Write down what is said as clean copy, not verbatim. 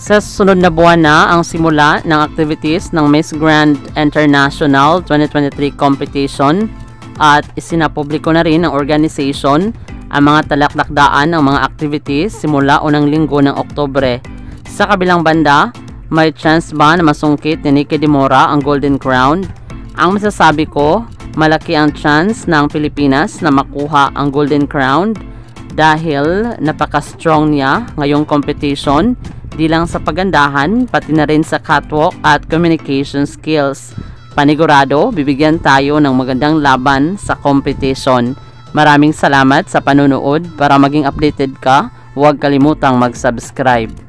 Sa susunod na buwan na ang simula ng activities ng Miss Grand International 2023 competition at isinapubliko na rin ng organization ang mga talaklakdaan ng mga activities simula unang linggo ng Oktubre. Sa kabilang banda, may chance ba na masungkit ni Nikki De Mora ang Golden Crown? Ang masasabi ko, malaki ang chance ng Pilipinas na makuha ang Golden Crown dahil napaka-strong niya ngayong competition, di lang sa pagandahan, pati na rin sa catwalk at communication skills. Panigurado, bibigyan tayo ng magandang laban sa competition. Maraming salamat sa panonood. Para maging updated ka, huwag kalimutang mag-subscribe.